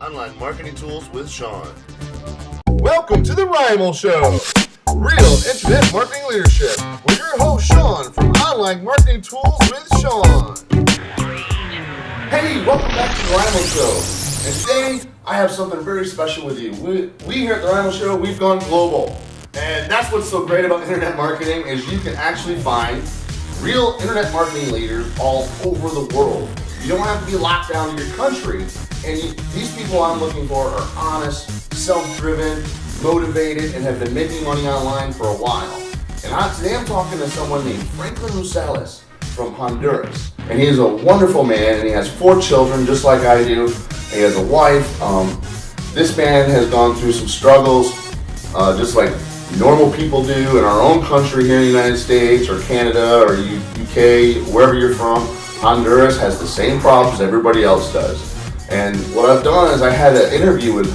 Online Marketing Tools with Sean. Welcome to the RIML Show, Real Internet Marketing Leadership, with your host Sean from Online Marketing Tools with Sean. Hey, welcome back to the RIML Show. And today, I have something very special with you. We here at the RIML Show, we've gone global. And that's what's so great about internet marketing is you can actually find real internet marketing leaders all over the world. You don't have to be locked down to your country. And these people I'm looking for are honest, self-driven, motivated, and have been making money online for a while. And today I'm talking to someone named Franklin Rosales from Honduras. And he is a wonderful man, and he has 4 children just like I do. He has a wife. This man has gone through some struggles just like normal people do in our own country here in the United States or Canada or UK, wherever you're from. Honduras has the same problems everybody else does. And what I've done is I had an interview with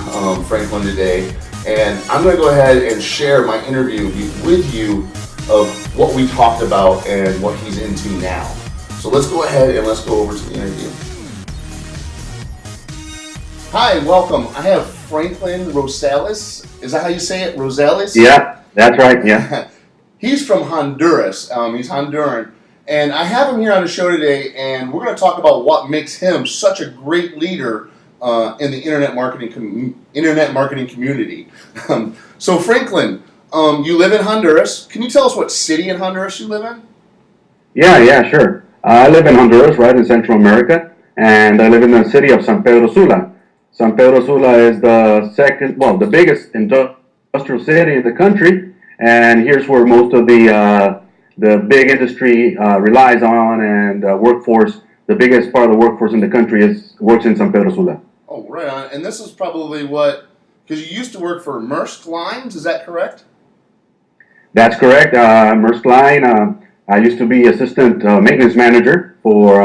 Franklin today, and I'm going to go ahead and share my interview with you of what we talked about and what he's into now. So let's go ahead and let's go over to the interview. Hi, welcome. I have Franklin Rosales. Is that how you say it? Rosales? Yeah, that's right, yeah. He's from Honduras. He's Honduran. And I have him here on the show today, and we're going to talk about what makes him such a great leader in the internet marketing community. So Franklin, you live in Honduras. Can you tell us what city in Honduras you live in? Yeah, sure. I live in Honduras, right in Central America, and I live in the city of San Pedro Sula. San Pedro Sula is the biggest industrial city in the country, and here's where most of the big industry relies on, and workforce. The biggest part of the workforce in the country works in San Pedro Sula. Oh, right on. And this is probably because you used to work for Maersk Lines, is that correct? That's correct. Maersk Line. I used to be assistant maintenance manager for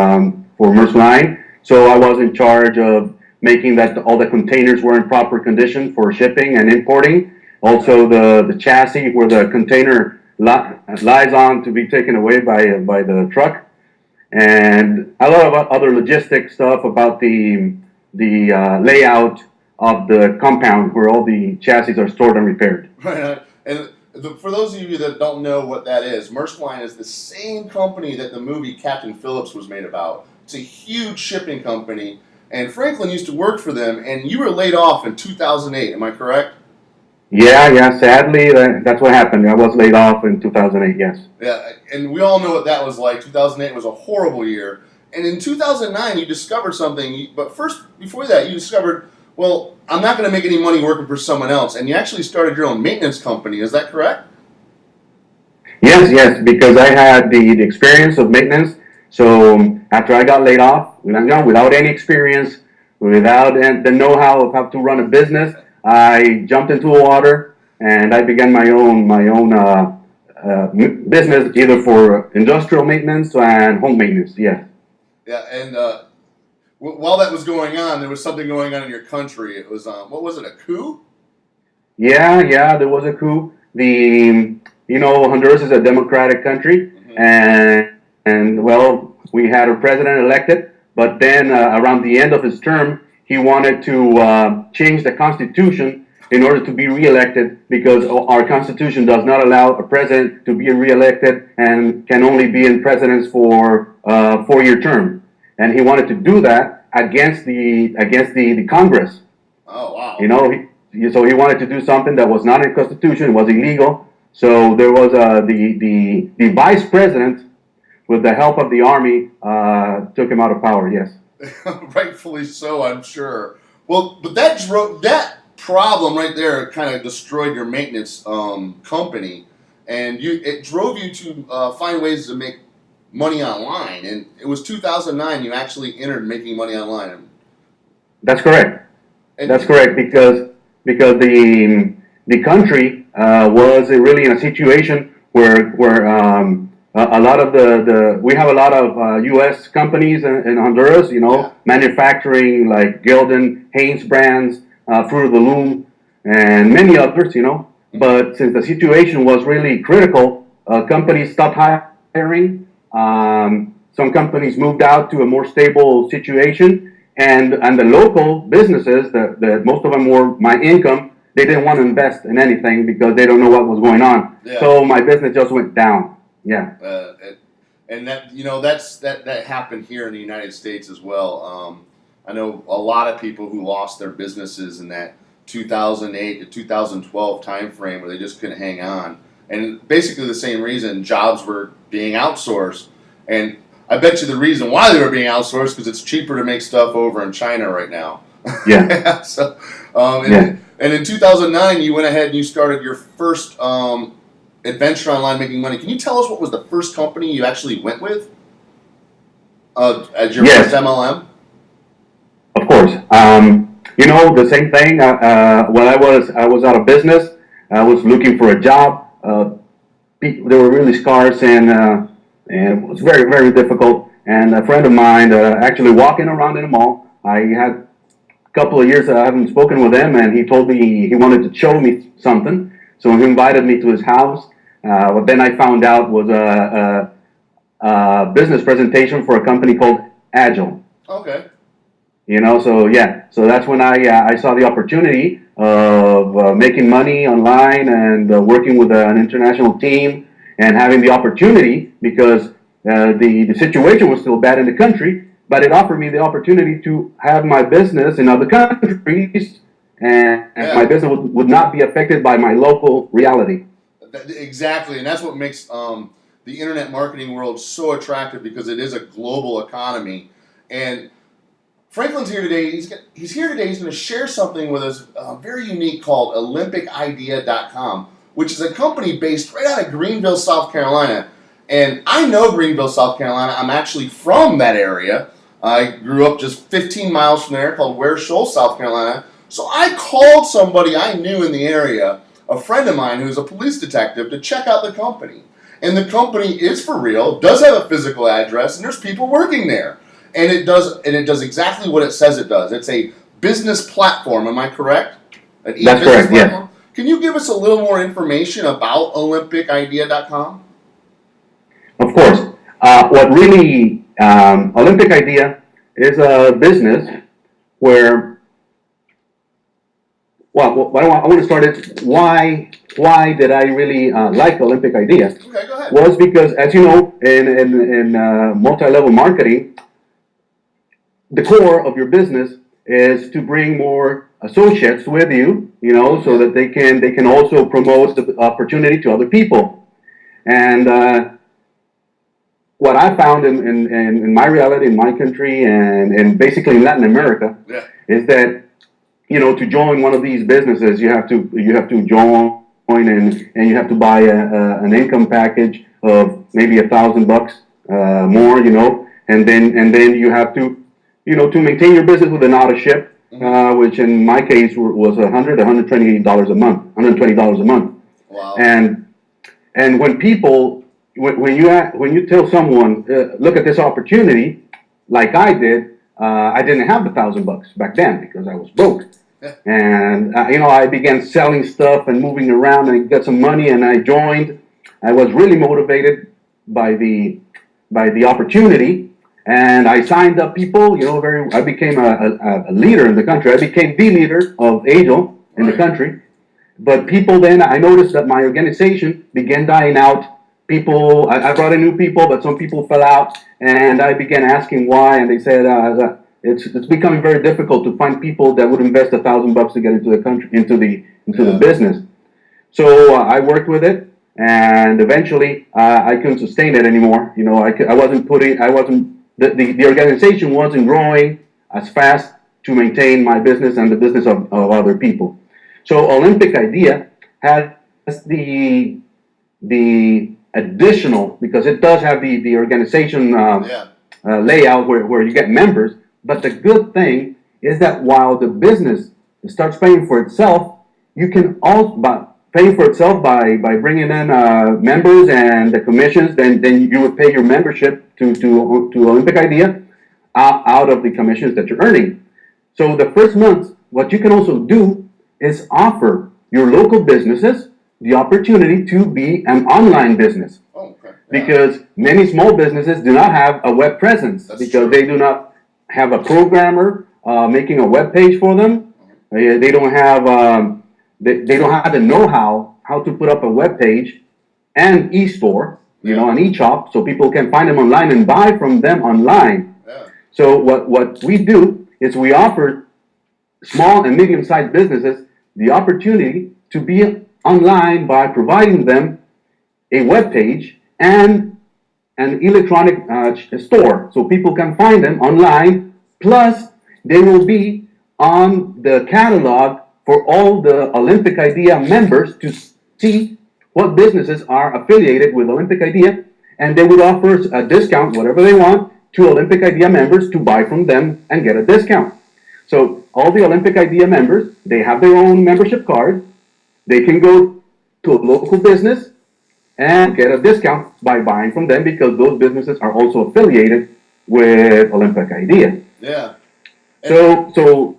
Maersk Line, so I was in charge of making that all the containers were in proper condition for shipping and importing. Also, the chassis where the container lies on to be taken away by the truck, and a lot of other logistic stuff about the layout of the compound where all the chassis are stored and repaired. Right. And for those of you that don't know what that is, Maersk Line is the same company that the movie Captain Phillips was made about. It's a huge shipping company, and Franklin used to work for them, and you were laid off in 2008, am I correct? Yeah, sadly, that's what happened. I was laid off in 2008, yes. Yeah, and we all know what that was like. 2008 was a horrible year. And in 2009, you discovered something, but before that, you discovered, well, I'm not going to make any money working for someone else, and you actually started your own maintenance company. Is that correct? Yes, because I had the experience of maintenance. So after I got laid off, without any experience, without the know-how of how to run a business, I jumped into the water and I began my own business, either for industrial maintenance and home maintenance. Yeah. Yeah, and while that was going on, there was something going on in your country. It was what was it? A coup? Yeah, there was a coup. Honduras is a democratic country, and well, we had a president elected, but then around the end of his term, he wanted to change the Constitution in order to be reelected, because our Constitution does not allow a president to be reelected and can only be in presidents for a 4-year term. And he wanted to do that against the Congress. Oh, wow. So he wanted to do something that was not in the Constitution, it was illegal. So there was the vice president, with the help of the army, took him out of power, yes. Rightfully so, I'm sure. Well, but that problem right there kind of destroyed your maintenance company, and it drove you to find ways to make money online. And it was 2009 you actually entered making money online. That's correct. That's correct, because the country was really in a situation where a lot of we have a lot of U.S. companies in Honduras, manufacturing like Gildan, Hanes brands, Fruit of the Loom, and many others, But since the situation was really critical, companies stopped hiring. Some companies moved out to a more stable situation, and the local businesses, the most of them were my income. They didn't want to invest in anything because they don't know what was going on. Yeah. So my business just went down. Yeah. And that that happened here in the United States as well. I know a lot of people who lost their businesses in that 2008 to 2012 time frame where they just couldn't hang on, and basically the same reason jobs were being outsourced. And I bet you the reason why they were being outsourced because it's cheaper to make stuff over in China right now. Yeah. So, and in 2009, you went ahead and you started your first adventure online making money. Can you tell us what was the first company you actually went with as your Yes. first MLM? Of course. The same thing. When I was out of business, I was looking for a job. They were really scarce, and it was very, very difficult. And a friend of mine, actually walking around in a mall, I had a couple of years that I haven't spoken with him, and he told me he wanted to show me something. So he invited me to his house. What then I found out was a business presentation for a company called Agile. Okay. So that's when I saw the opportunity of making money online and working with an international team and having the opportunity because the situation was still bad in the country, but it offered me the opportunity to have my business in other countries and my business would not be affected by my local reality. Exactly, and that's what makes the internet marketing world so attractive because it is a global economy. And Franklin's here today. He's here today. He's going to share something with us very unique called OlympicIdea.com, which is a company based right out of Greenville, South Carolina. And I know Greenville, South Carolina. I'm actually from that area. I grew up just 15 miles from there called Ware Shoals, South Carolina. So I called somebody I knew in the area, a friend of mine who's a police detective, to check out the company. And the company is for real, does have a physical address, and there's people working there. And it does exactly what it says it does. It's a business platform. Am I correct? That's correct. Yeah. Can you give us a little more information about OlympicIdea.com? Of course. What really Olympic Idea is a business where. Well, I want to start it. Why did I really like Olympic Idea? Okay, go ahead. Was because, as you know, in multi-level marketing, the core of your business is to bring more associates with you, so that they can also promote the opportunity to other people. And what I found in my reality, in my country, and basically in Latin America, is that to join one of these businesses, you have to join and you have to buy an income package of maybe $1,000 more, and then you have to maintain your business with an auto ship, which in my case was $120 a month, $120 a month. Wow. And when you tell someone, look at this opportunity, like I did, I didn't have the $1,000 back then because I was broke. And I began selling stuff and moving around and got some money, and I joined. I was really motivated by the opportunity. And I signed up people, I became a leader in the country. I became the leader of Agile in the country. But people then, I noticed that my organization began dying out. I brought in new people, but some people fell out. And I began asking why, and they said it's becoming very difficult to find people that would invest $1,000 to get into the country, into the business. So I worked with it, and eventually I couldn't sustain it anymore. The organization wasn't growing as fast to maintain my business and the business of other people. So Olympic Idea has the additional, because it does have the organization layout where you get members. But the good thing is that while the business starts paying for itself, you can also pay for itself by bringing in members and the commissions. Then you would pay your membership to Olympic Idea out of the commissions that you're earning. So the first month, what you can also do is offer your local businesses the opportunity to be an online business. Oh, okay. Because many small businesses do not have a web presence. That's because true. They do not have a programmer making a web page for them. They don't have they don't have the know-how how to put up a web page and e-store, an e-shop, so people can find them online and buy from them online. Yeah. So what we do is we offer small and medium-sized businesses the opportunity to be online by providing them a web page and an electronic store, so people can find them online. Plus, they will be on the catalog for all the Olympic Idea members to see what businesses are affiliated with Olympic Idea, and they would offer a discount, whatever they want, to Olympic Idea members to buy from them and get a discount. So all the Olympic Idea members, they have their own membership card. They can go to a local business and get a discount by buying from them, because those businesses are also affiliated with Olympic Idea. Yeah. So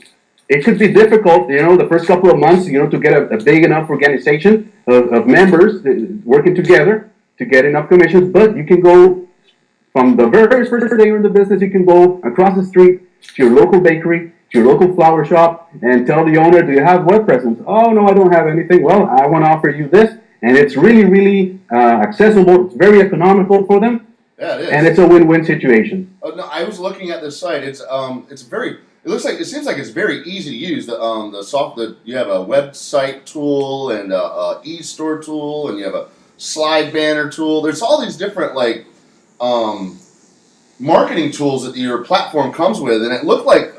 it could be difficult, the first couple of months, to get a big enough organization of members working together to get enough commissions. But you can go from the very first day you're in the business, you can go across the street to your local bakery, to your local flower shop, and tell the owner, do you have web presence? Oh, no, I don't have anything. Well, I want to offer you this. And it's really, really accessible. It's very economical for them. Yeah, it is. And it's a win-win situation. Oh, no, I was looking at this site. It's very. It seems like it's very easy to use. You have a website tool and a e-store tool, and you have a slide banner tool. There's all these different marketing tools that your platform comes with, and it looked like.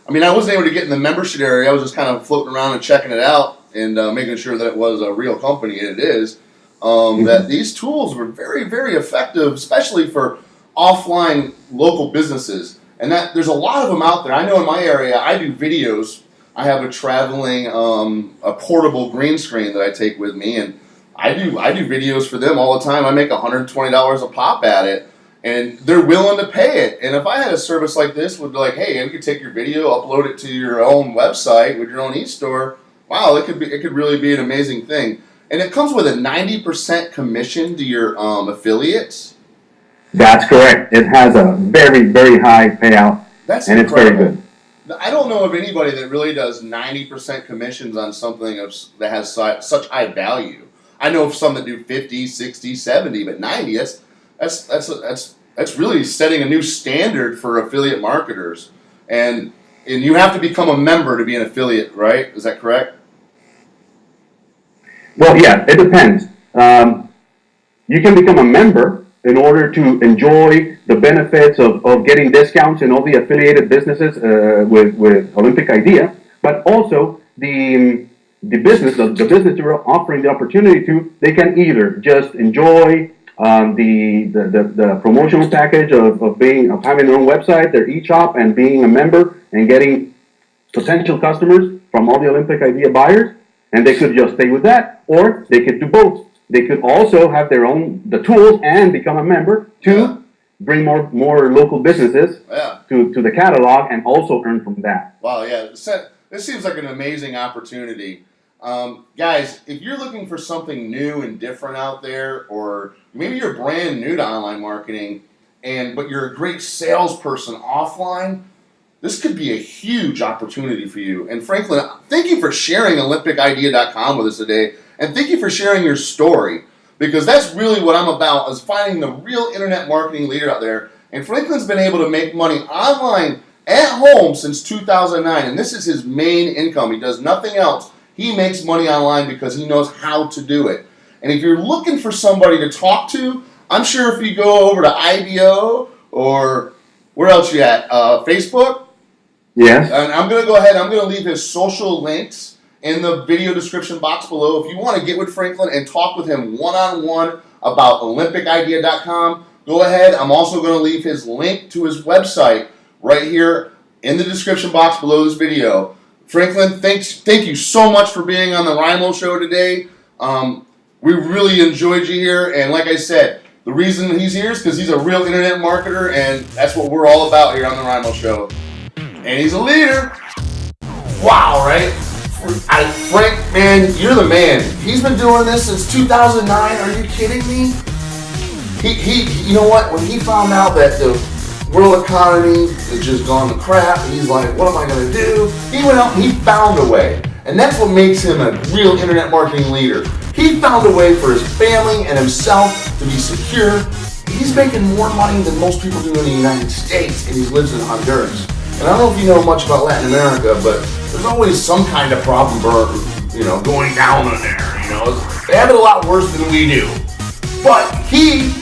I wasn't able to get in the membership area. I was just kind of floating around and checking it out and making sure that it was a real company, and it is. That these tools were very, very effective, especially for offline local businesses. And that there's a lot of them out there. I know in my area, I do videos. I have a traveling, a portable green screen that I take with me, and I do videos for them all the time. I make $120 a pop at it, and they're willing to pay it. And if I had a service like this, would be like, hey, you could take your video, upload it to your own website with your own e-store. Wow, it could really be an amazing thing. And it comes with a 90% commission to your affiliates. That's correct. It has a very, very high payout. That's and incredible. It's very good. I don't know of anybody that really does 90% commissions on something that has such high value. I know of some that do 50, 60, 70, but 90, that's really setting a new standard for affiliate marketers. And you have to become a member to be an affiliate, right? Is that correct? Well, yeah, it depends. You can become a member in order to enjoy the benefits of getting discounts in all the affiliated businesses with Olympic Idea, but also the business you're offering the opportunity to, they can either just enjoy the promotional package of having their own website, their e-shop, and being a member and getting potential customers from all the Olympic Idea buyers, and they could just stay with that, or they could do both. They could also have the tools and become a member to bring more local businesses to the catalog and also earn from that. Wow, yeah. This seems like an amazing opportunity. Guys, if you're looking for something new and different out there, or maybe you're brand new to online marketing, but you're a great salesperson offline, this could be a huge opportunity for you. And Franklin, thank you for sharing OlympicIdea.com with us today. And thank you for sharing your story, because that's really what I'm about, is finding the real internet marketing leader out there. And Franklin's been able to make money online at home since 2009, and this is his main income. He does nothing else. He makes money online because he knows how to do it. And if you're looking for somebody to talk to, I'm sure if you go over to IBO, or where else you at? Facebook? Yes. And I'm going to go ahead, I'm going to leave his social links in the video description box below. If you want to get with Franklin and talk with him one-on-one about OlympicIdea.com, go ahead. I'm also going to leave his link to his website right here in the description box below this video. Franklin, thank you so much for being on the RIML show today. We really enjoyed you here, and like I said, the reason he's here is because he's a real internet marketer, and that's what we're all about here on the RIML show. And he's a leader. Wow, right? Frank, man, you're the man. He's been doing this since 2009. Are you kidding me? You know what? When he found out that world economy is just gone to crap. He's like, what am I going to do? He went out and he found a way. And that's what makes him a real internet marketing leader. He found a way for his family and himself to be secure. He's making more money than most people do in the United States, and he lives in Honduras. And I don't know if you know much about Latin America, but there's always some kind of problem, going down in there. They have it a lot worse than we do. But he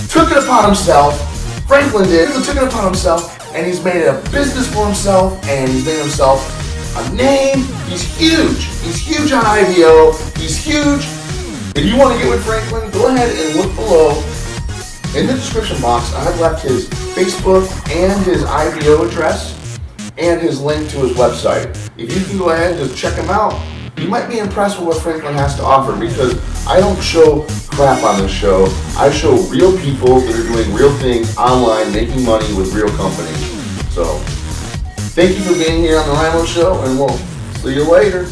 took it upon himself. Franklin did. He took it upon himself, and he's made a business for himself, and he's made himself a name. He's huge. He's huge on IVO. He's huge. If you want to get with Franklin, go ahead and look below. In the description box, I've left his Facebook and his IVO address and his link to his website. If you can go ahead and just check him out, you might be impressed with what Franklin has to offer, because I don't show crap on this show. I show real people that are doing real things online, making money with real companies. So, thank you for being here on the RIML Show, and we'll see you later.